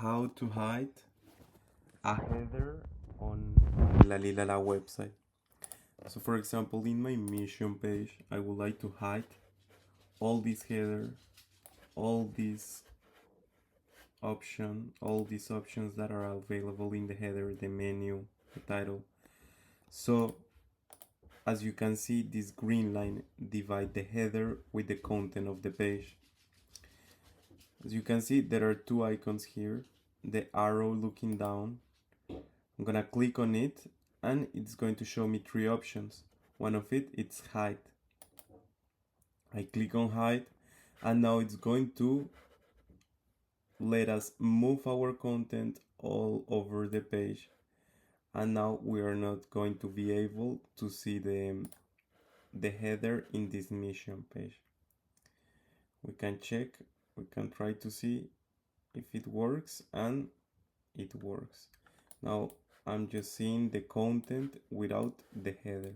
how to hide a header on La Lilala website. So for example, in my mission page, I would like to hide all this header, all these options that are available in the header, the menu, the title. So as you can see, this green line divides the header with the content of the page. As you can see, there are two icons here, the arrow looking down. I'm gonna click on it and it's going to show me three options. One of it, it's hide. I click on hide and now it's going to let us move our content all over the page, and now we are not going to be able to see the header in this mission page. We can check, we can try to see if it works, and it works. Now I'm just seeing the content without the header.